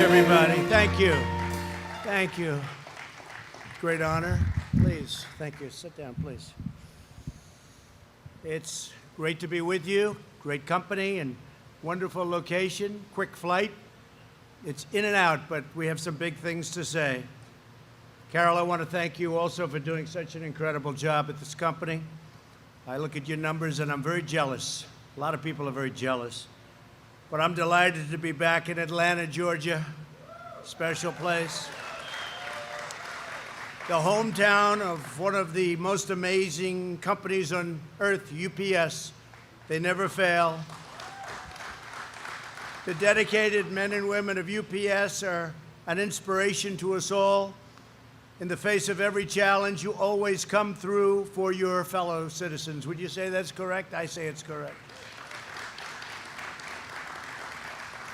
Everybody, thank you. Thank you. Great honor. Please, thank you. Sit down, please. It's great to be with you. Great company and wonderful location. Quick flight. It's in and out, but we have some big things to say. Carol, I want to thank you also for doing such an incredible job at this company. I look at your numbers and I'm very jealous. A lot of people are very jealous. But I'm delighted to be back in Atlanta, Georgia. Special place. The hometown of one of the most amazing companies on earth, UPS. They never fail. The dedicated men and women of UPS are an inspiration to us all. In the face of every challenge, you always come through for your fellow citizens. Would you say that's correct? I say it's correct.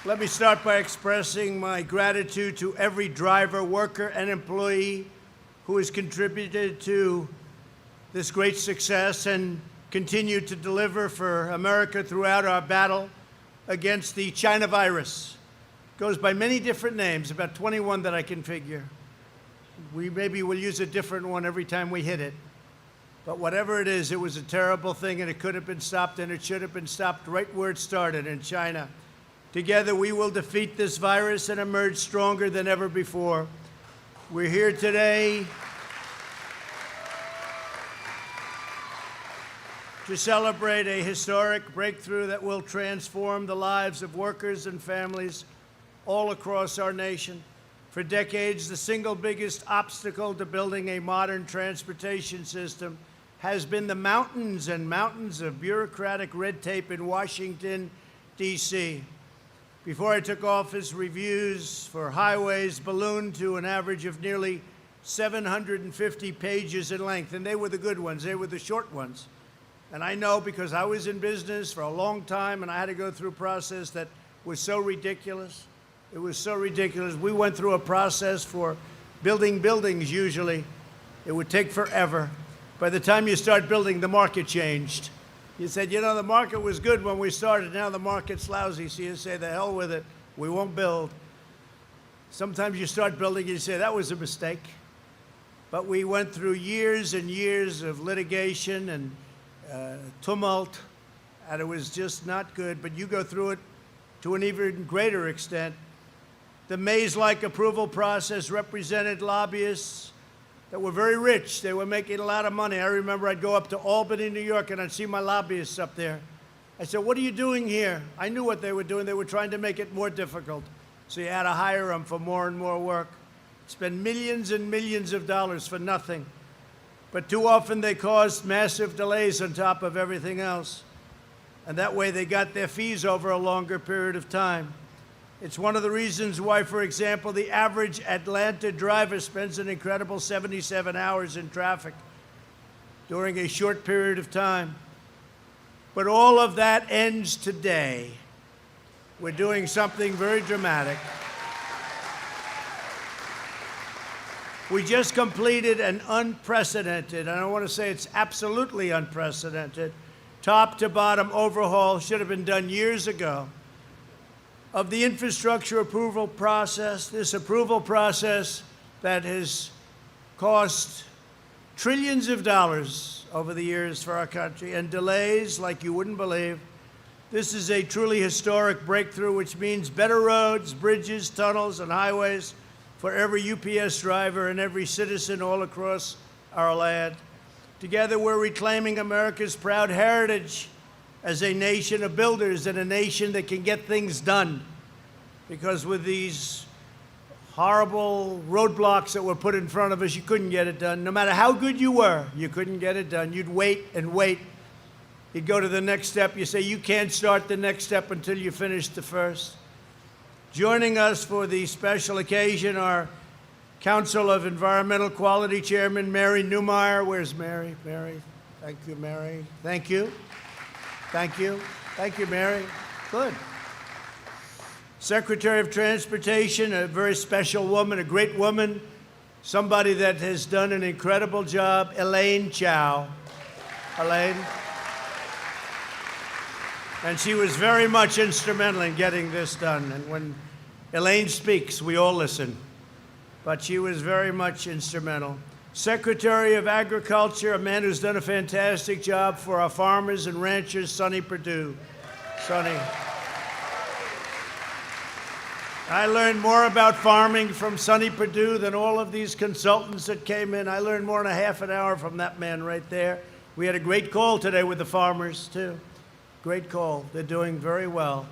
Let me start by expressing my gratitude to every driver, worker, and employee who has contributed to this great success and continued to deliver for America throughout our battle against the China virus. It goes by many different names, about 21 that I can figure. We maybe will use a different one every time we hit it. But whatever it is, it was a terrible thing, and it could have been stopped, and it should have been stopped right where it started, in China. Together, we will defeat this virus and emerge stronger than ever before. We're here today to celebrate a historic breakthrough that will transform the lives of workers and families all across our nation. For decades, the single biggest obstacle to building a modern transportation system has been the mountains and mountains of bureaucratic red tape in Washington, D.C. Before I took office, reviews for highways ballooned to an average of nearly 750 pages in length, and they were the good ones. They were the short ones. And I know because I was in business for a long time, and I had to go through a process that was so ridiculous. It was so ridiculous. We went through a process for building buildings, usually. It would take forever. By the time you start building, the market changed. You said, you know, the market was good when we started. Now the market's lousy. So you say, the hell with it. We won't build. Sometimes you start building and you say, that was a mistake. But we went through years and years of litigation and tumult, and it was just not good. But you go through it to an even greater extent. The maze-like approval process represented lobbyists that were very rich. They were making a lot of money. I remember I'd go up to Albany, New York, and I'd see my lobbyists up there. I said, what are you doing here? I knew what they were doing. They were trying to make it more difficult. So you had to hire them for more and more work. Spend millions and millions of dollars for nothing. But too often they caused massive delays on top of everything else. And that way they got their fees over a longer period of time. It's one of the reasons why, for example, the average Atlanta driver spends an incredible 77 hours in traffic during a short period of time. But all of that ends today. We're doing something very dramatic. We just completed an unprecedented, and I want to say it's absolutely unprecedented, top to bottom overhaul, should have been done years ago, of the infrastructure approval process, this approval process that has cost trillions of dollars over the years for our country and delays like you wouldn't believe. This is a truly historic breakthrough, which means better roads, bridges, tunnels, and highways for every UPS driver and every citizen all across our land. Together, we're reclaiming America's proud heritage as a nation of builders and a nation that can get things done. Because with these horrible roadblocks that were put in front of us, you couldn't get it done. No matter how good you were, you couldn't get it done. You'd wait and wait. You'd go to the next step. You say, you can't start the next step until you finish the first. Joining us for the special occasion are Council of Environmental Quality Chairman Mary Newmeyer. Where's Mary? Mary, thank you, Mary. Thank you. Thank you. Thank you, Mary. Good. Secretary of Transportation, a very special woman, a great woman, somebody that has done an incredible job, Elaine Chao. Elaine. And she was very much instrumental in getting this done. And when Elaine speaks, we all listen, but she was very much instrumental. Secretary of Agriculture, a man who's done a fantastic job for our farmers and ranchers, Sonny Perdue. Sonny. I learned more about farming from Sonny Perdue than all of these consultants that came in. I learned more in a half an hour from that man right there. We had a great call today with the farmers, too. Great call. They're doing very well.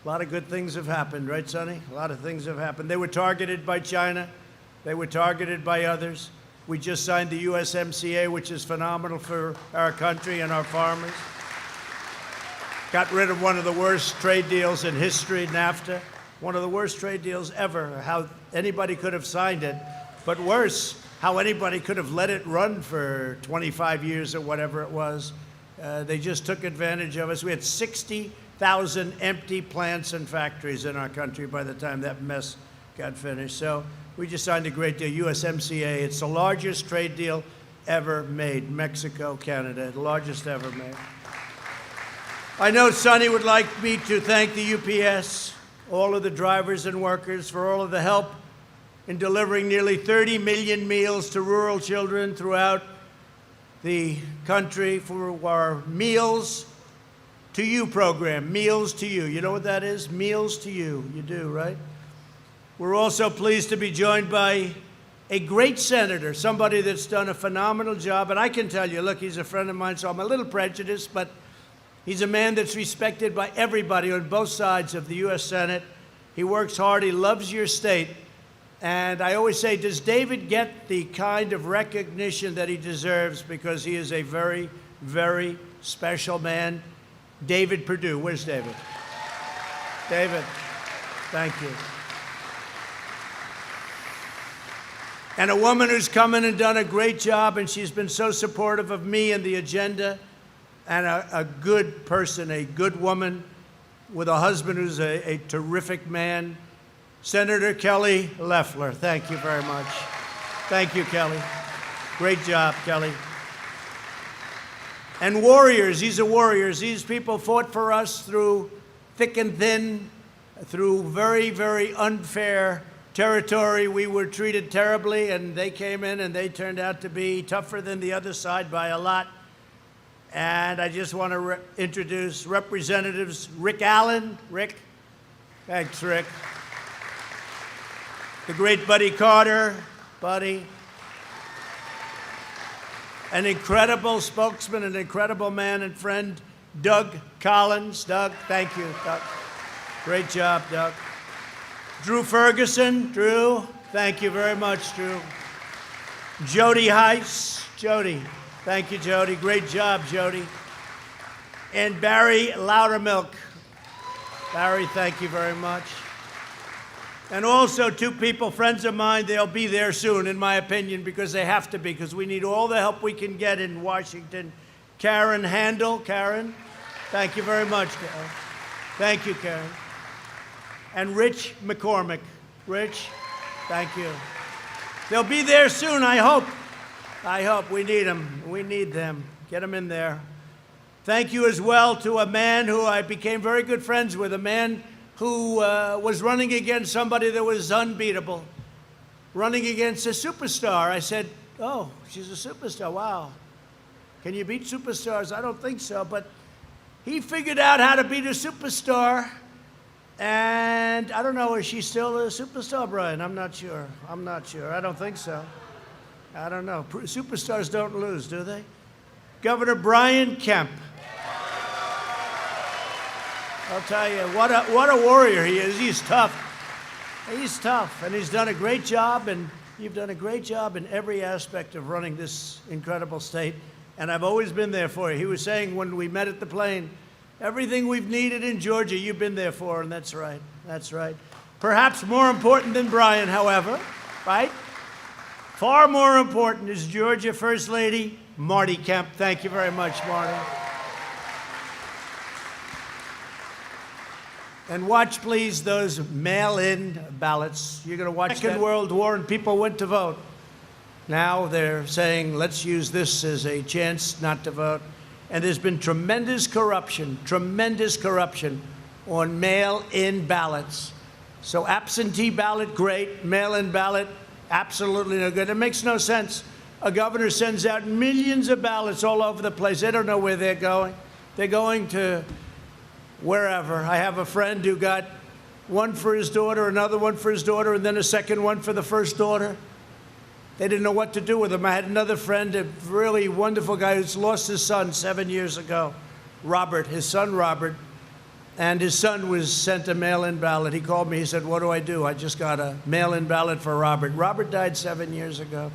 A lot of good things have happened, right, Sonny? A lot of things have happened. They were targeted by China. They were targeted by others. We just signed the USMCA, which is phenomenal for our country and our farmers. Got rid of one of the worst trade deals in history, NAFTA. One of the worst trade deals ever. How anybody could have signed it. But worse, how anybody could have let it run for 25 years or whatever it was. They just took advantage of us. We had 60,000 empty plants and factories in our country by the time that mess got finished. So we just signed a great deal, USMCA. It's the largest trade deal ever made. Mexico, Canada, the largest ever made. I know Sonny would like me to thank the UPS, all of the drivers and workers for all of the help in delivering nearly 30 million meals to rural children throughout the country for our Meals to You program, Meals to You. You know what that is? Meals to You. You do, right? We're also pleased to be joined by a great senator, somebody that's done a phenomenal job. And I can tell you, look, he's a friend of mine, so I'm a little prejudiced, but he's a man that's respected by everybody on both sides of the U.S. Senate. He works hard. He loves your state. And I always say, does David get the kind of recognition that he deserves? Because he is a very, very special man. David Perdue. Where's David? David, thank you. And a woman who's come in and done a great job, and she's been so supportive of me and the agenda, and a good person, a good woman, with a husband who's a terrific man. Senator Kelly Loeffler, thank you very much. Thank you, Kelly. Great job, Kelly. And warriors, these are warriors. These people fought for us through thick and thin, through very, very unfair territory. We were treated terribly, and they came in and they turned out to be tougher than the other side by a lot. And I just want to introduce Representatives Rick Allen. Rick, thanks, Rick. The great Buddy Carter, Buddy. An incredible spokesman, an incredible man and friend, Doug Collins. Doug, thank you, Doug. Great job, Doug. Drew Ferguson. Drew, thank you very much, Drew. Jody Heiss. Jody, thank you, Jody. Great job, Jody. And Barry Loudermilk. Barry, thank you very much. And also two people, friends of mine, they'll be there soon, in my opinion, because they have to be, because we need all the help we can get in Washington. Karen Handel. Karen, thank you very much, Karen. Thank you, Karen. And Rich McCormick. Rich, thank you. They'll be there soon, I hope. I hope. We need them. We need them. Get them in there. Thank you as well to a man who I became very good friends with, a man who was running against somebody that was unbeatable, running against a superstar. I said, oh, she's a superstar, wow. Can you beat superstars? I don't think so, but he figured out how to beat a superstar, and I don't know, is she still a superstar, Brian? I'm not sure. I'm not sure. I don't think so. I don't know. Superstars don't lose, do they? Governor Brian Kemp. I'll tell you, what a warrior he is. He's tough. He's tough, and he's done a great job, and you've done a great job in every aspect of running this incredible state, and I've always been there for you. He was saying when we met at the plane, everything we've needed in Georgia, you've been there for, and that's right. That's right. Perhaps more important than Brian, however, right? Far more important is Georgia First Lady Marty Kemp. Thank you very much, Marty. And watch, please, those mail-in ballots. You're going to watch Second World War, and people went to vote. Now they're saying, let's use this as a chance not to vote. And there's been tremendous corruption on mail-in ballots. So absentee ballot, great. Mail-in ballot, absolutely no good. It makes no sense. A governor sends out millions of ballots all over the place. They don't know where they're going. They're going to wherever. I have a friend who got one for his daughter, another one for his daughter, and then a second one for the first daughter. They didn't know what to do with them. I had another friend, a really wonderful guy who's lost his son 7 years ago, Robert, his son Robert, and his son was sent a mail-in ballot. He called me, he said, what do I do? I just got a mail-in ballot for Robert. Robert died 7 years ago.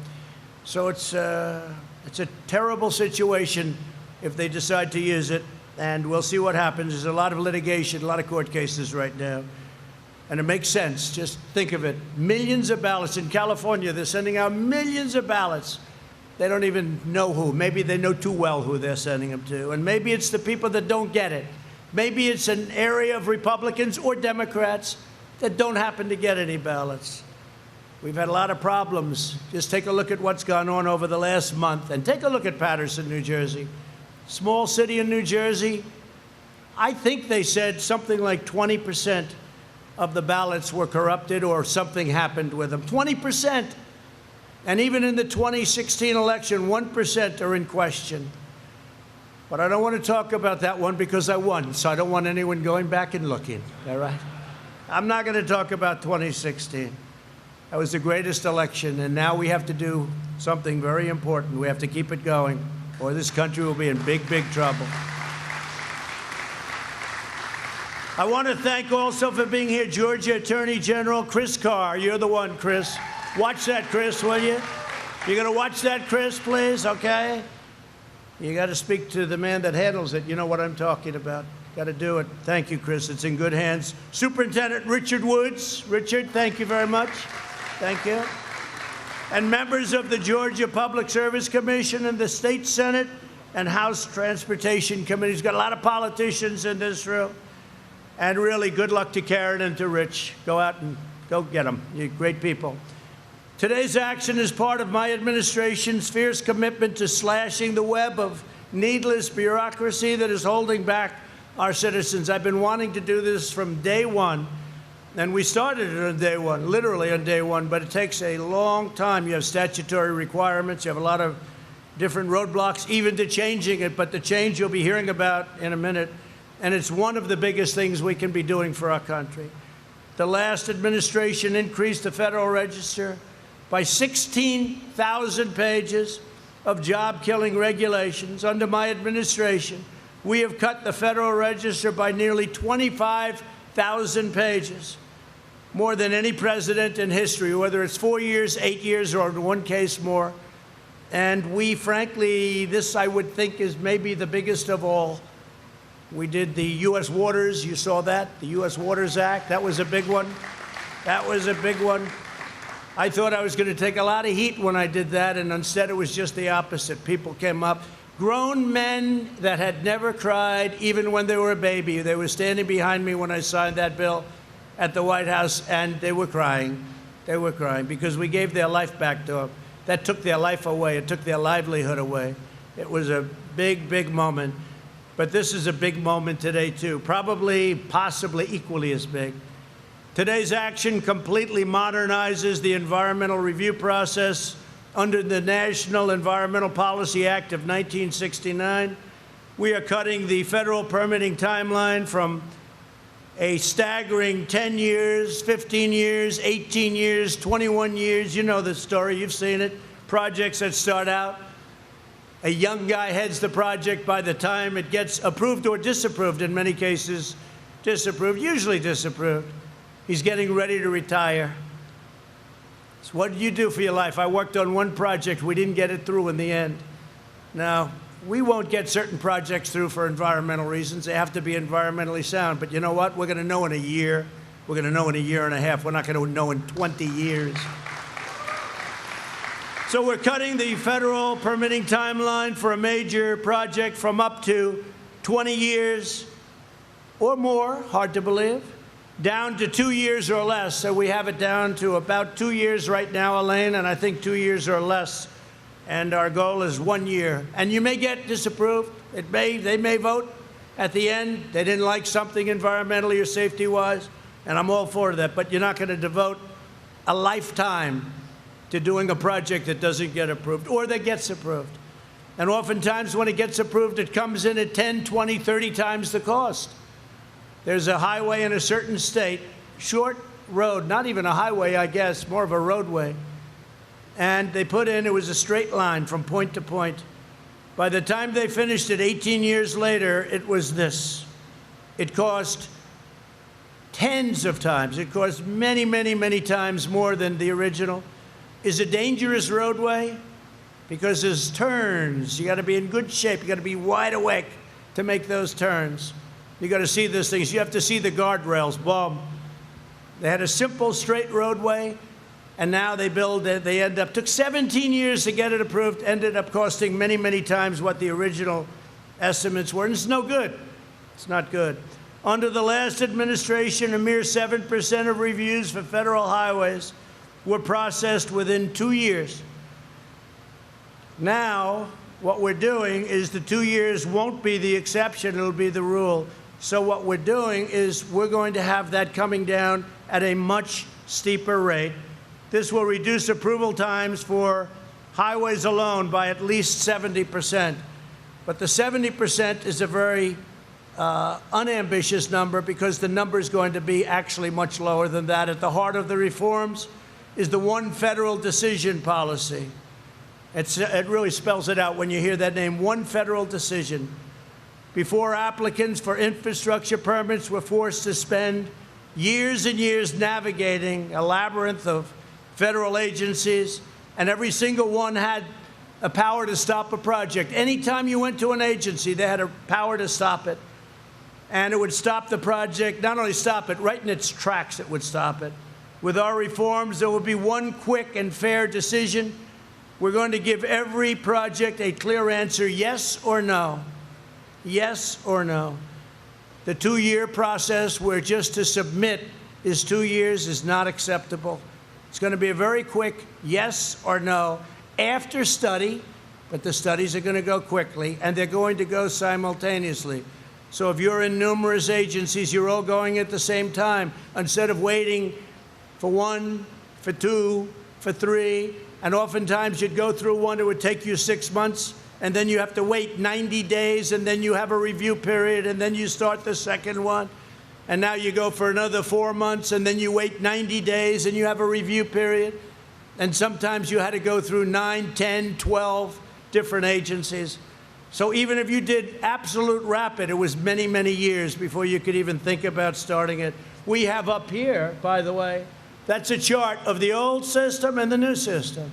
So it's a terrible situation if they decide to use it, and we'll see what happens. There's a lot of litigation, a lot of court cases right now, and it makes sense. Just think of it. Millions of ballots. In California, they're sending out millions of ballots. They don't even know who. Maybe they know too well who they're sending them to, and maybe it's the people that don't get it. Maybe it's an area of Republicans or Democrats that don't happen to get any ballots. We've had a lot of problems. Just take a look at what's gone on over the last month, and take a look at Paterson, New Jersey. Small city in New Jersey. I think they said something like 20% of the ballots were corrupted or something happened with them. 20%. And even in the 2016 election, 1% are in question. But I don't want to talk about that one because I won, so I don't want anyone going back and looking, all right? I'm not going to talk about 2016. That was the greatest election, and now we have to do something very important. We have to keep it going, or this country will be in big, big trouble. I want to thank also for being here, Georgia Attorney General Chris Carr. You're the one, Chris. Watch that, Chris, will you? You're going to watch that, Chris, please, okay? You got to speak to the man that handles it. You know what I'm talking about. Got to do it. Thank you, Chris. It's in good hands. Superintendent Richard Woods. Richard, thank you very much. Thank you. And members of the Georgia Public Service Commission and the State Senate and House Transportation Committees. Got a lot of politicians in this room. And really, good luck to Karen and to Rich. Go out and go get them. You're great people. Today's action is part of my administration's fierce commitment to slashing the web of needless bureaucracy that is holding back our citizens. I've been wanting to do this from day one. And we started it on day one, literally on day one, but it takes a long time. You have statutory requirements. You have a lot of different roadblocks, even to changing it. But the change you'll be hearing about in a minute, and it's one of the biggest things we can be doing for our country. The last administration increased the Federal Register by 16,000 pages of job-killing regulations. Under my administration, we have cut the Federal Register by nearly 25,000 pages. More than any president in history, whether it's 4 years, 8 years, or in one case more. And we, frankly, this I would think is maybe the biggest of all. We did the U.S. Waters, you saw that, the U.S. Waters Act. That was a big one. That was a big one. I thought I was going to take a lot of heat when I did that, and instead it was just the opposite. People came up, grown men that had never cried, even when they were a baby. They were standing behind me when I signed that bill at the White House, and they were crying. They were crying because we gave their life back to them. That took their life away. It took their livelihood away. It was a big, big moment. But this is a big moment today, too, probably, possibly equally as big. Today's action completely modernizes the environmental review process under the National Environmental Policy Act of 1969. We are cutting the federal permitting timeline from a staggering 10 years, 15 years, 18 years, 21 years. You know the story. You've seen it. Projects that start out, a young guy heads the project. By the time it gets approved or disapproved, in many cases disapproved, usually disapproved, he's getting ready to retire. So what did you do for your life? I worked on one project. We didn't get it through in the end. Now, we won't get certain projects through for environmental reasons. They have to be environmentally sound. But you know what? We're going to know in a year. We're going to know in a year and a half. We're not going to know in 20 years. So we're cutting the federal permitting timeline for a major project from up to 20 years or more, hard to believe, down to 2 years or less. So we have it down to about 2 years right now, Elaine, and I think 2 years or less. And our goal is 1 year. And you may get disapproved. They may vote at the end. They didn't like something environmentally or safety-wise. And I'm all for that, but you're not going to devote a lifetime to doing a project that doesn't get approved or that gets approved. And oftentimes when it gets approved, it comes in at 10, 20, 30 times the cost. There's a highway in a certain state, short road, not even a highway, I guess, more of a roadway. And they put in, it was a straight line from point to point. By the time they finished it 18 years later, it was this. It cost tens of times. It cost many, many, many times more than the original. Is a dangerous roadway because there's turns. You got to be in good shape. You got to be wide awake to make those turns. You got to see those things. You have to see the guardrails. Boom. They had a simple straight roadway, and now they build it. They end up, took 17 years to get it approved, ended up costing many, many times what the original estimates were, and it's no good. It's not good. Under the last administration, a mere 7% of reviews for federal highways were processed within 2 years. Now, what we're doing is the 2 years won't be the exception, it'll be the rule. So what we're doing is we're going to have that coming down at a much steeper rate. This will reduce approval times for highways alone by at least 70%. But the 70% is a very unambitious number because the number is going to be actually much lower than that. At the heart of the reforms is the one federal decision policy. It really spells it out when you hear that name, one federal decision. Before, applicants for infrastructure permits were forced to spend years and years navigating a labyrinth of federal agencies, and every single one had a power to stop a project. Anytime you went to an agency, they had a power to stop it. And it would stop the project, not only stop it, right in its tracks it would stop it. With our reforms, there will be one quick and fair decision. We're going to give every project a clear answer, yes or no. Yes or no. The 2-year process where just to submit is 2 years is not acceptable. It's going to be a very quick yes or no after study, but the studies are going to go quickly, and they're going to go simultaneously. So if you're in numerous agencies, you're all going at the same time. Instead of waiting for 1, for 2, for 3, and oftentimes you'd go through one, it would take you 6 months, and then you have to wait 90 days, and then you have a review period, and then you start the second one. And now you go for another 4 months, and then you wait 90 days, and you have a review period. And sometimes you had to go through 9, 10, 12 different agencies. So even if you did absolute rapid, it was many, many years before you could even think about starting it. We have up here, by the way, that's a chart of the old system and the new system.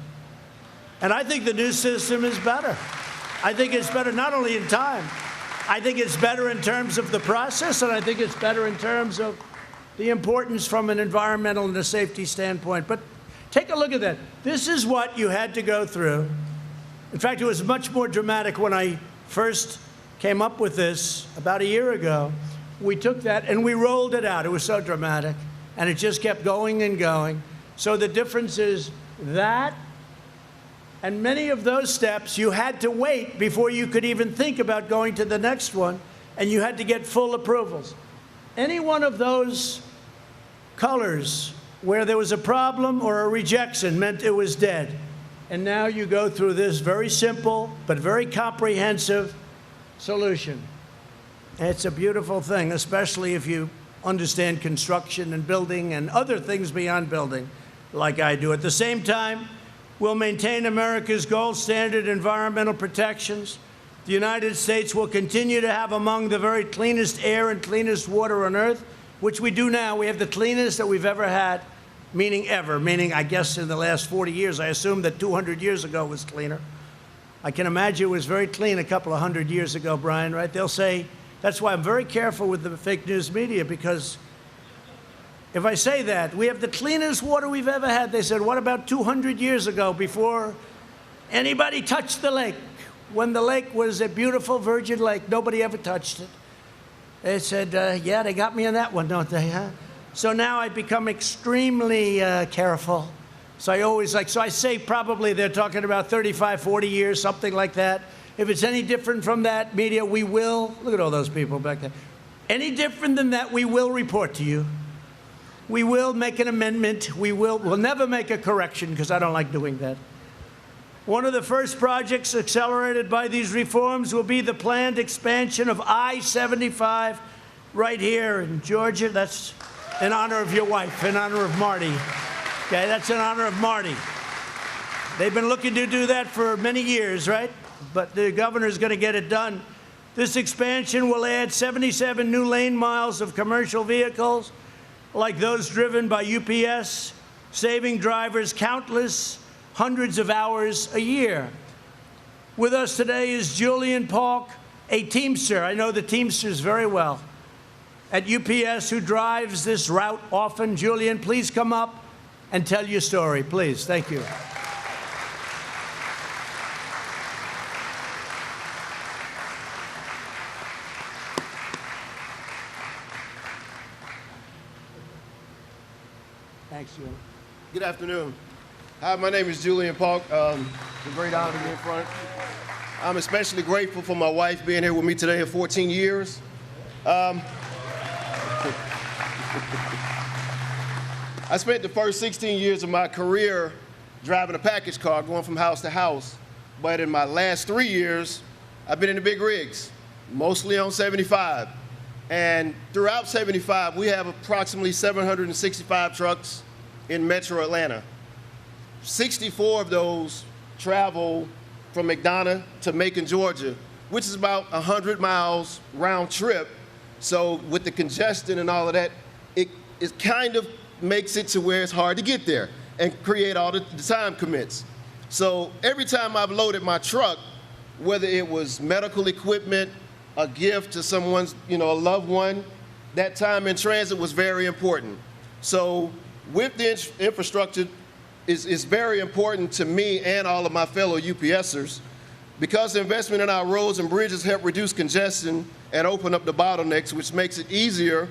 And I think the new system is better. I think it's better not only in time, I think it's better in terms of the process, and I think it's better in terms of the importance from an environmental and a safety standpoint. But take a look at that. This is what you had to go through. In fact, it was much more dramatic when I first came up with this about a year ago. We took that and we rolled it out. It was so dramatic. And it just kept going and going. So the difference is that, and many of those steps you had to wait before you could even think about going to the next one, and you had to get full approvals. Any one of those colors where there was a problem or a rejection meant it was dead. And now you go through this very simple but very comprehensive solution. And it's a beautiful thing, especially if you understand construction and building and other things beyond building, like I do. At the same time, we'll maintain America's gold standard environmental protections. The United States will continue to have among the very cleanest air and cleanest water on earth, which we do now. We have the cleanest that we've ever had, meaning ever, meaning I guess in the last 40 years. I assume that 200 years ago was cleaner. I can imagine it was very clean a couple of 100 years ago, Brian, right? They'll say, that's why I'm very careful with the fake news media, because if I say that, we have the cleanest water we've ever had, they said, what about 200 years ago before anybody touched the lake? When the lake was a beautiful virgin lake, nobody ever touched it. They said, yeah, they got me on that one, don't they, huh? So now I become extremely careful. So I say probably they're talking about 35, 40 years, something like that. If it's any different from that, media, we will, look at all those people back there. Any different than that, we will report to you. We will make an amendment. We'll never make a correction because I don't like doing that. One of the first projects accelerated by these reforms will be the planned expansion of I-75 right here in Georgia. That's in honor of your wife, in honor of Marty. Okay, that's in honor of Marty. They've been looking to do that for many years, right? But the governor's going to get it done. This expansion will add 77 new lane miles of commercial vehicles, like those driven by UPS, saving drivers countless hundreds of hours a year. With us today is Julian Polk, a Teamster. I know the Teamsters very well. At UPS, who drives this route often. Julian, please come up and tell your story, please. Thank you. Thanks, Julian. Good afternoon. Hi, my name is Julian Polk. It's a great honor to be in front. I'm especially grateful for my wife being here with me today for 14 years. I spent the first 16 years of my career driving a package car, going from house to house. But in my last 3 years, I've been in the big rigs, mostly on 75. And throughout 75, we have approximately 765 trucks in Metro Atlanta. 64 of those travel from McDonough to Macon, Georgia, which is about 100 miles round trip. So with the congestion and all of that, it kind of makes it to where it's hard to get there and create all the time commits. So every time I've loaded my truck, whether it was medical equipment, a gift to someone's, a loved one, that time in transit was very important. So with the infrastructure is very important to me and all of my fellow UPSers, because the investment in our roads and bridges help reduce congestion and open up the bottlenecks, which makes it easier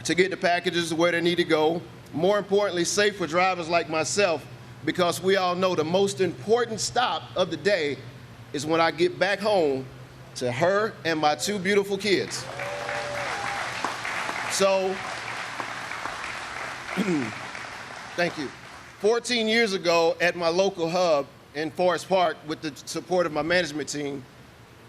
to get the packages where they need to go. More importantly, safe for drivers like myself, because we all know the most important stop of the day is when I get back home to her and my two beautiful kids. So, thank you. 14 years ago at my local hub in Forest Park, with the support of my management team,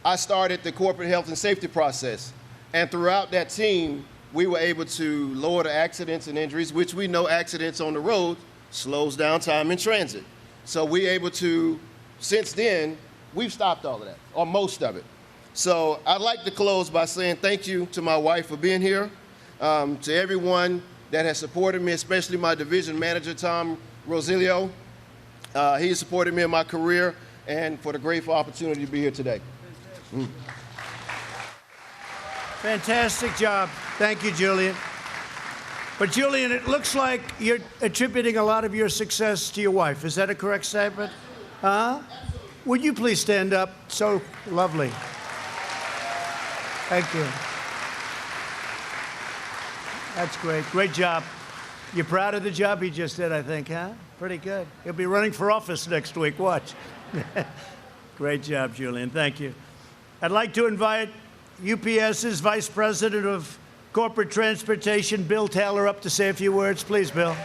I started the corporate health and safety process. And throughout that team, we were able to lower the accidents and injuries, which we know accidents on the road slows down time in transit. So we're able to, since then, we've stopped all of that, or most of it. So I'd like to close by saying thank you to my wife for being here, to everyone that has supported me, especially my division manager, Tom Rosilio. He has supported me in my career, and for the grateful opportunity to be here today. Fantastic job. Thank you, Julian. But Julian, it looks like you're attributing a lot of your success to your wife. Is that a correct statement? Would you please stand up? So lovely. Thank you. That's great. Great job. You're proud of the job he just did, I think, huh? Pretty good. He'll be running for office next week. Watch. Great job, Julian. Thank you. I'd like to invite UPS's Vice President of Corporate Transportation, Bill Taylor, up to say a few words. Please, Bill.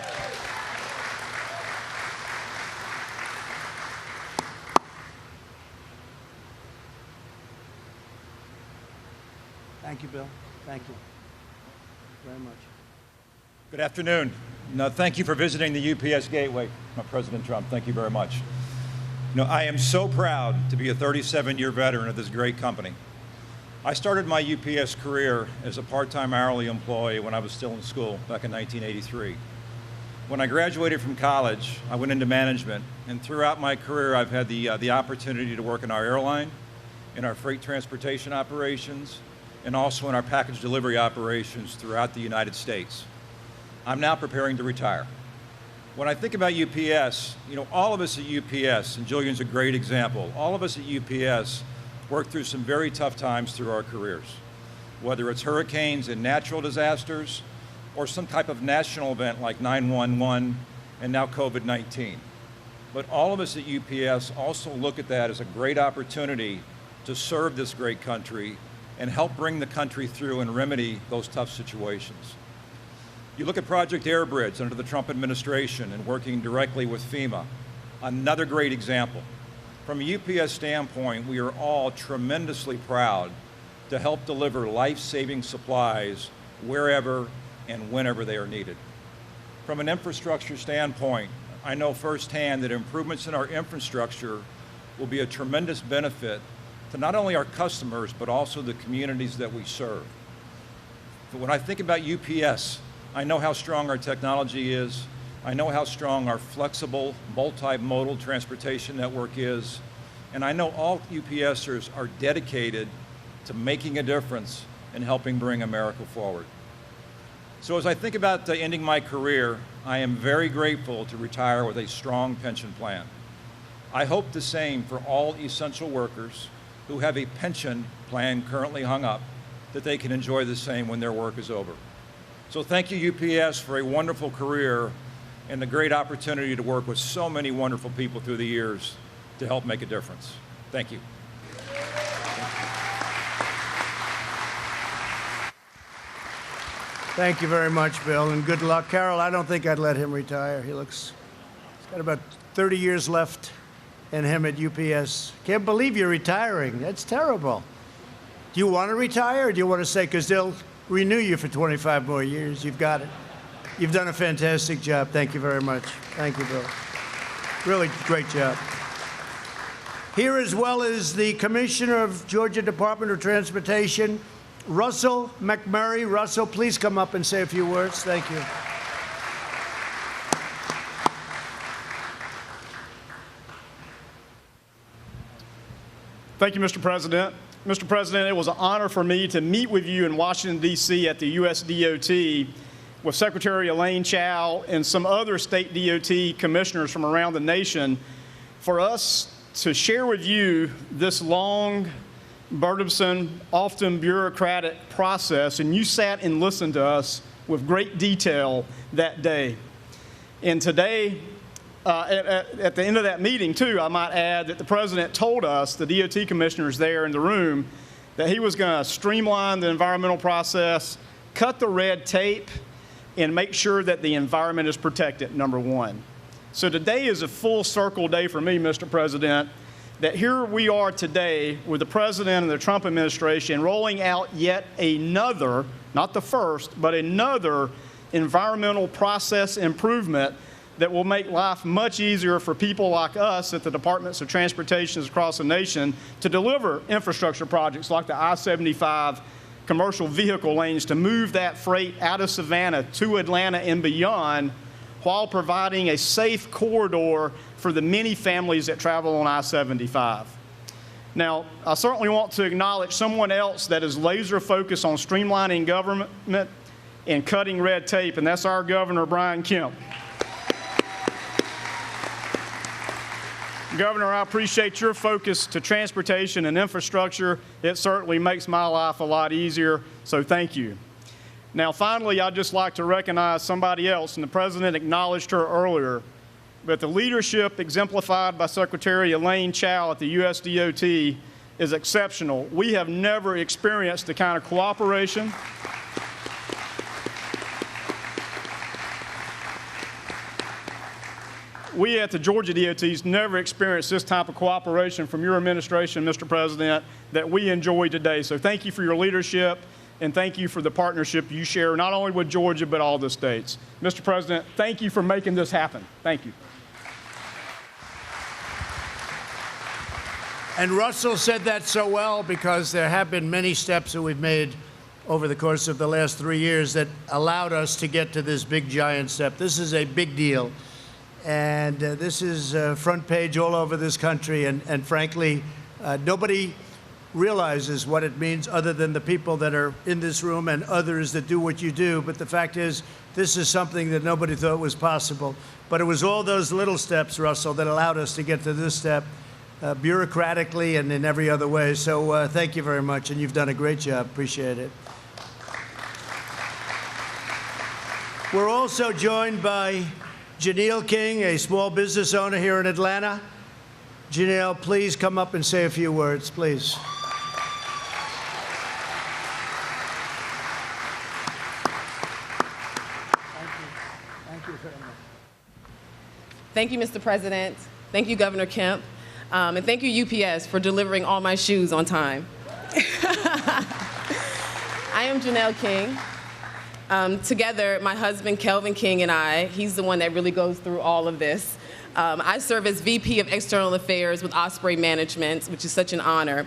Thank you, Bill. Thank you very much. Good afternoon. Thank you for visiting the UPS Gateway, President Trump. Thank you very much. I am so proud to be a 37-year veteran of this great company. I started my UPS career as a part-time hourly employee when I was still in school back in 1983. When I graduated from college, I went into management, and throughout my career, I've had the opportunity to work in our airline, in our freight transportation operations, and also in our package delivery operations throughout the United States. I'm now preparing to retire. When I think about UPS, all of us at UPS, and Julian's a great example, all of us at UPS worked through some very tough times through our careers, whether it's hurricanes and natural disasters, or some type of national event like 9/11 and now COVID-19. But all of us at UPS also look at that as a great opportunity to serve this great country and help bring the country through and remedy those tough situations. You look at Project Airbridge under the Trump administration and working directly with FEMA, another great example. From a UPS standpoint, we are all tremendously proud to help deliver life-saving supplies wherever and whenever they are needed. From an infrastructure standpoint, I know firsthand that improvements in our infrastructure will be a tremendous benefit to not only our customers, but also the communities that we serve. But when I think about UPS, I know how strong our technology is. I know how strong our flexible, multimodal transportation network is. And I know all UPSers are dedicated to making a difference and helping bring America forward. So as I think about ending my career, I am very grateful to retire with a strong pension plan. I hope the same for all essential workers who have a pension plan currently hung up, that they can enjoy the same when their work is over. So thank you, UPS, for a wonderful career and the great opportunity to work with so many wonderful people through the years to help make a difference. Thank you. Thank you very much, Bill, and good luck. Carol, I don't think I'd let him retire. He's got about 30 years left in him at UPS. Can't believe you're retiring. That's terrible. Do you want to retire, or do you want to stay? Because they'll renew you for 25 more years. You've got it. You've done a fantastic job. Thank you very much. Thank you, Bill. Really great job. Here, as well as the Commissioner of Georgia Department of Transportation, Russell McMurray. Russell, please come up and say a few words. Thank you. Thank you, Mr. President. Mr. President, it was an honor for me to meet with you in Washington, D.C. at the U.S. DOT with Secretary Elaine Chao and some other state DOT commissioners from around the nation for us to share with you this long, burdensome, often bureaucratic process, and you sat and listened to us with great detail that day. And today, at the end of that meeting, too, I might add that the President told us, the DOT commissioners there in the room, that he was going to streamline the environmental process, cut the red tape, and make sure that the environment is protected, number one. So today is a full circle day for me, Mr. President, that here we are today with the President and the Trump administration rolling out yet another, not the first, but another environmental process improvement that will make life much easier for people like us at the Departments of Transportation across the nation to deliver infrastructure projects like the I-75 commercial vehicle lanes to move that freight out of Savannah to Atlanta and beyond, while providing a safe corridor for the many families that travel on I-75. Now, I certainly want to acknowledge someone else that is laser focused on streamlining government and cutting red tape, and that's our Governor, Brian Kemp. Governor, I appreciate your focus to transportation and infrastructure. It certainly makes my life a lot easier, so thank you. Now, finally, I'd just like to recognize somebody else, and the President acknowledged her earlier, but the leadership exemplified by Secretary Elaine Chao at the U.S. DOT is exceptional. We have never experienced the kind of cooperation we at the Georgia DOT's never experienced this type of cooperation from your administration, Mr. President, that we enjoy today. So thank you for your leadership, and thank you for the partnership you share not only with Georgia, but all the states. Mr. President, thank you for making this happen. Thank you. And Russell said that so well because there have been many steps that we've made over the course of the last 3 years that allowed us to get to this big, giant step. This is a big deal. And this is front page all over this country. And frankly, nobody realizes what it means other than the people that are in this room and others that do what you do. But the fact is, this is something that nobody thought was possible. But it was all those little steps, Russell, that allowed us to get to this step, bureaucratically and in every other way. So thank you very much, and you've done a great job. Appreciate it. We're also joined by Janelle King, a small business owner here in Atlanta. Janelle, please come up and say a few words, please. Thank you, Mr. President. Thank you, Governor Kemp. And thank you, UPS, for delivering all my shoes on time. I am Janelle King. Together, my husband, Kelvin King, and I, he's the one that really goes through all of this. I serve as VP of External Affairs with Osprey Management, which is such an honor.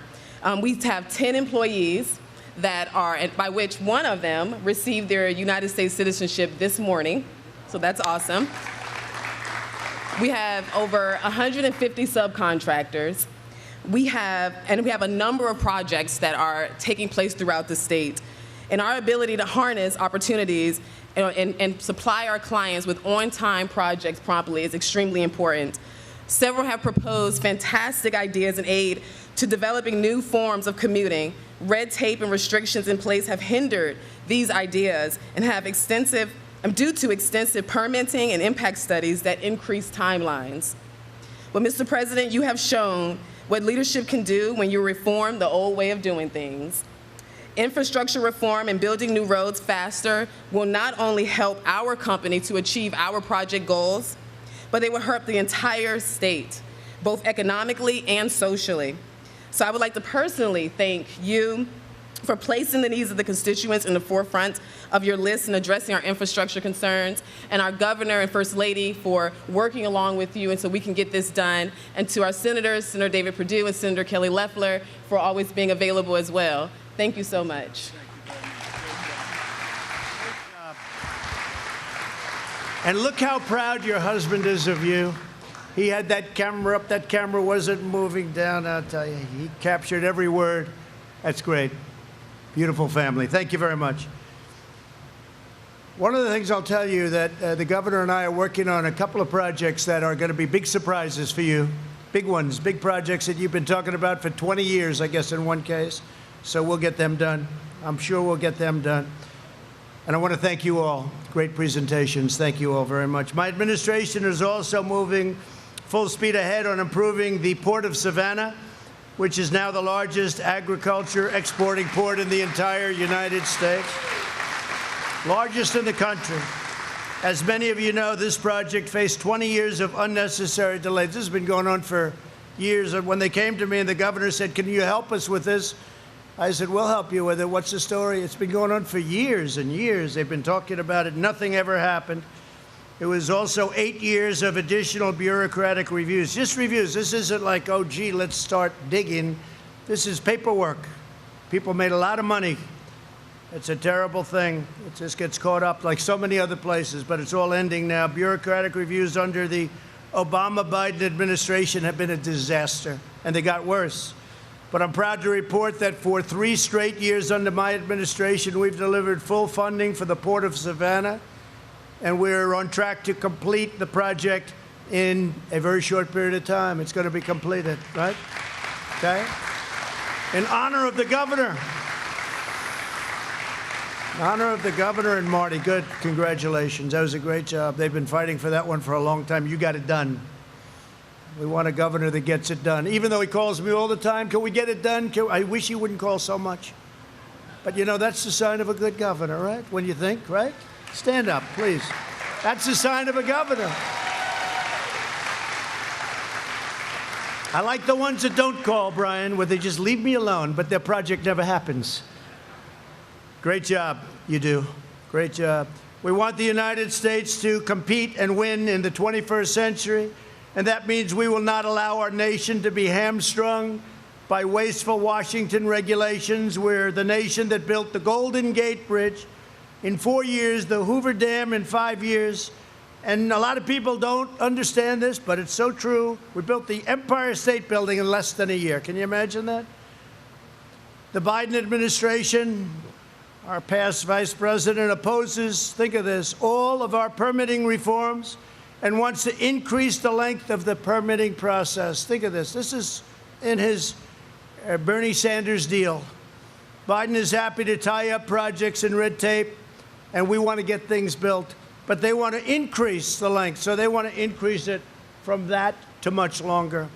We have 10 employees that are, by which one of them received their United States citizenship this morning, so that's awesome. We have over 150 subcontractors. We have a number of projects that are taking place throughout the state. And our ability to harness opportunities and supply our clients with on-time projects promptly is extremely important. Several have proposed fantastic ideas and aid to developing new forms of commuting. Red tape and restrictions in place have hindered these ideas and have due to extensive permitting and impact studies that increase timelines. Well, Mr. President, you have shown what leadership can do when you reform the old way of doing things. Infrastructure reform and building new roads faster will not only help our company to achieve our project goals, but they will help the entire state, both economically and socially. So I would like to personally thank you for placing the needs of the constituents in the forefront of your list and addressing our infrastructure concerns, and our governor and first lady for working along with you and so we can get this done, and to our senators, Senator David Perdue and Senator Kelly Loeffler, for always being available as well. Thank you so much. And look how proud your husband is of you. He had that camera up. That camera wasn't moving down. I'll tell you, he captured every word. That's great. Beautiful family. Thank you very much. One of the things I'll tell you that the governor and I are working on a couple of projects that are going to be big surprises for you. Big ones, big projects that you've been talking about for 20 years, I guess, in one case. So we'll get them done. I'm sure we'll get them done. And I want to thank you all. Great presentations. Thank you all very much. My administration is also moving full speed ahead on improving the Port of Savannah, which is now the largest agriculture exporting port in the entire United States. Largest in the country. As many of you know, this project faced 20 years of unnecessary delays. This has been going on for years. And when they came to me and the governor said, "Can you help us with this?" I said, "We'll help you with it. What's the story?" It's been going on for years and years. They've been talking about it. Nothing ever happened. It was also 8 years of additional bureaucratic reviews. Just reviews. This isn't like, oh, gee, let's start digging. This is paperwork. People made a lot of money. It's a terrible thing. It just gets caught up like so many other places, but it's all ending now. Bureaucratic reviews under the Obama-Biden administration have been a disaster, and they got worse. But I'm proud to report that for 3 straight years under my administration, we've delivered full funding for the Port of Savannah, and we're on track to complete the project in a very short period of time. It's going to be completed, right? Okay? In honor of the governor. In honor of the governor and Marty. Good. Congratulations. That was a great job. They've been fighting for that one for a long time. You got it done. We want a governor that gets it done. Even though he calls me all the time, can we get it done? I wish he wouldn't call so much. But, you know, that's the sign of a good governor, right? When you think, right? Stand up, please. That's the sign of a governor. I like the ones that don't call, Brian, where they just leave me alone, but their project never happens. Great job, you do. Great job. We want the United States to compete and win in the 21st century. And that means we will not allow our nation to be hamstrung by wasteful Washington regulations. We're the nation that built the Golden Gate Bridge in 4 years, the Hoover Dam in 5 years. And a lot of people don't understand this, but it's so true. We built the Empire State Building in less than a year. Can you imagine that? The Biden administration, our past vice president, opposes, think of this, all of our permitting reforms and wants to increase the length of the permitting process. Think of this. This is in his Bernie Sanders deal. Biden is happy to tie up projects in red tape, and we want to get things built. But they want to increase the length, so they want to increase it from that to much longer.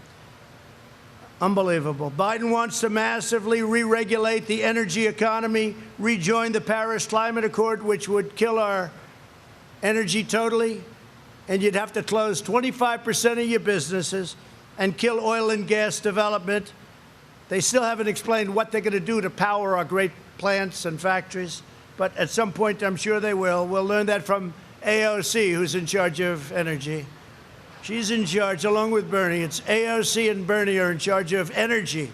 Unbelievable. Biden wants to massively re-regulate the energy economy, rejoin the Paris Climate Accord, which would kill our energy totally, and you'd have to close 25% of your businesses and kill oil and gas development. They still haven't explained what they're going to do to power our great plants and factories, but at some point I'm sure they will. We'll learn that from AOC, who's in charge of energy. She's in charge, along with Bernie. It's AOC and Bernie are in charge of energy.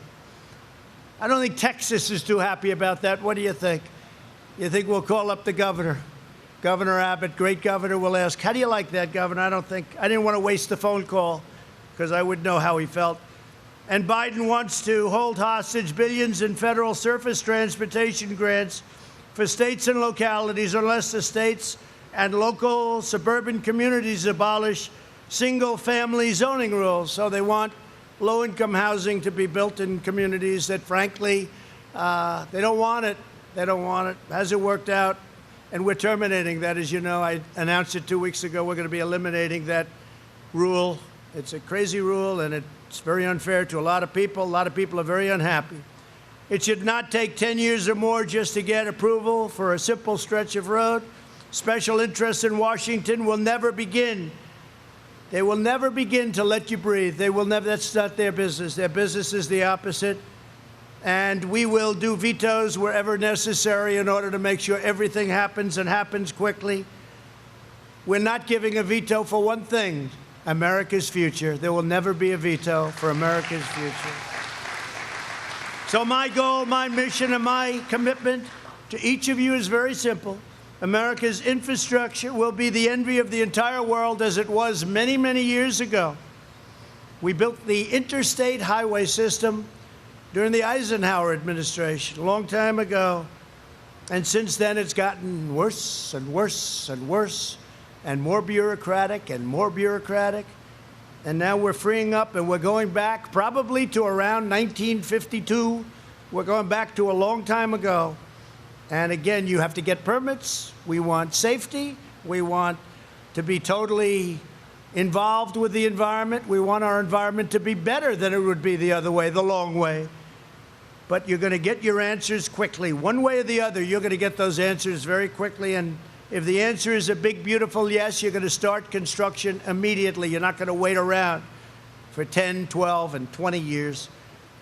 I don't think Texas is too happy about that. What do you think? You think we'll call up the governor? Governor Abbott, great governor, will ask, how do you like that, Governor? I didn't want to waste the phone call because I would know how he felt. And Biden wants to hold hostage billions in federal surface transportation grants for states and localities unless the states and local suburban communities abolish single-family zoning rules. So they want low-income housing to be built in communities that, frankly, they don't want it. They don't want it. Hasn't worked out. And we're terminating that. As you know, I announced it 2 weeks ago. We're going to be eliminating that rule. It's a crazy rule, and it's very unfair to a lot of people. A lot of people are very unhappy. It should not take 10 years or more just to get approval for a simple stretch of road. Special interests in Washington will never begin. They will never begin to let you breathe. They will never. That's not their business. Their business is the opposite. And we will do vetoes wherever necessary in order to make sure everything happens and happens quickly. We're not giving a veto for one thing, America's future. There will never be a veto for America's future. So my goal, my mission, and my commitment to each of you is very simple. America's infrastructure will be the envy of the entire world as it was many, many years ago. We built the interstate highway system during the Eisenhower administration, a long time ago. And since then, it's gotten worse and worse and worse, and more bureaucratic and more bureaucratic. And now we're freeing up, and we're going back probably to around 1952. We're going back to a long time ago. And again, you have to get permits. We want safety. We want to be totally involved with the environment. We want our environment to be better than it would be the other way, the long way. But you're going to get your answers quickly. One way or the other, you're going to get those answers very quickly. And if the answer is a big, beautiful yes, you're going to start construction immediately. You're not going to wait around for 10, 12, and 20 years.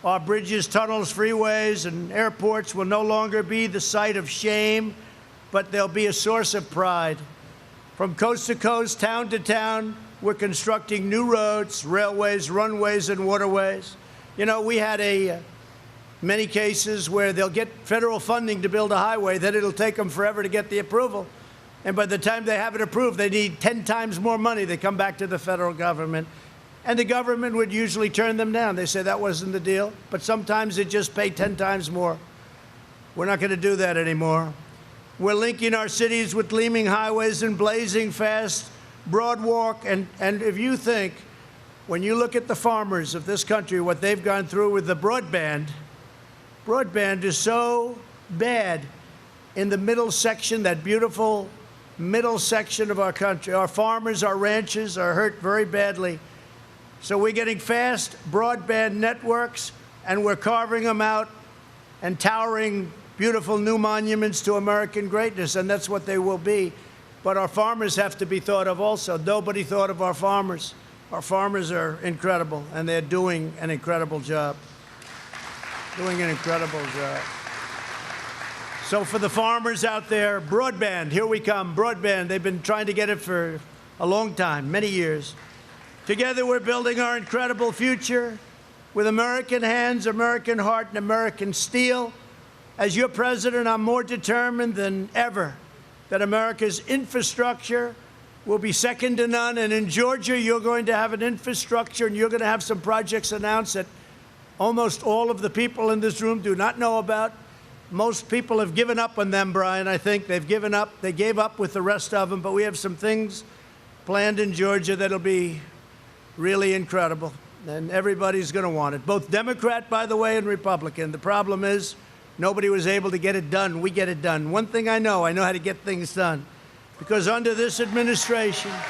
Our bridges, tunnels, freeways, and airports will no longer be the site of shame, but they'll be a source of pride. From coast to coast, town to town, we're constructing new roads, railways, runways, and waterways. You know, we had many cases where they'll get federal funding to build a highway, then it'll take them forever to get the approval. And by the time they have it approved, they need 10 times more money. They come back to the federal government. And the government would usually turn them down. They say that wasn't the deal. But sometimes they just pay 10 times more. We're not going to do that anymore. We're linking our cities with gleaming highways and blazing fast broad walk. And if you think, when you look at the farmers of this country, what they've gone through with the broadband is so bad in the middle section, that beautiful middle section of our country. Our farmers, our ranchers are hurt very badly. So we're getting fast broadband networks, and we're carving them out and towering beautiful new monuments to American greatness, and that's what they will be. But our farmers have to be thought of also. Nobody thought of our farmers. Our farmers are incredible, and they're doing an incredible job. Doing an incredible job. So for the farmers out there, broadband, here we come, broadband. They've been trying to get it for a long time, many years. Together, we're building our incredible future with American hands, American heart, and American steel. As your president, I'm more determined than ever that America's infrastructure will be second to none. And in Georgia, you're going to have an infrastructure, and you're going to have some projects announced that almost all of the people in this room do not know about. Most people have given up on them, Brian. I think they've given up. They gave up with the rest of them. But we have some things planned in Georgia that'll be really incredible, and everybody's going to want it, both Democrat, by the way, and Republican. The problem is nobody was able to get it done. We get it done. One thing I know how to get things done, because under this administration,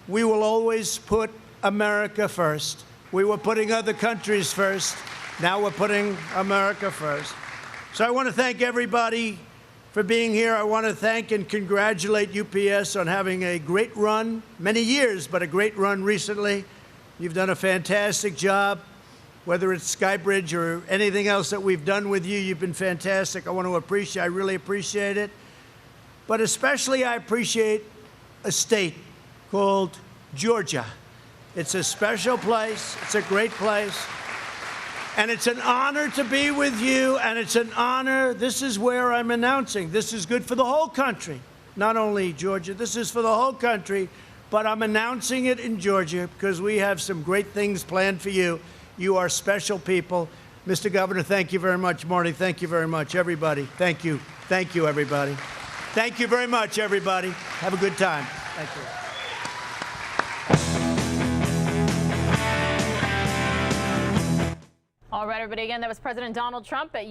we will always put America first. We were putting other countries first. Now we're putting America first. So I want to thank everybody for being here. I want to thank and congratulate UPS on having a great run, many years, but a great run recently. You've done a fantastic job. Whether it's Skybridge or anything else that we've done with you, you've been fantastic. I really appreciate it. But especially I appreciate a state called Georgia. It's a special place. It's a great place. And it's an honor to be with you, and it's an honor. This is where I'm announcing. This is good for the whole country, not only Georgia. This is for the whole country, but I'm announcing it in Georgia because we have some great things planned for you. You are special people. Mr. Governor, thank you very much. Marty, thank you very much. Everybody, thank you. Thank you, everybody. Thank you very much, everybody. Have a good time. Thank you. All right, everybody. Again, that was President Donald Trump at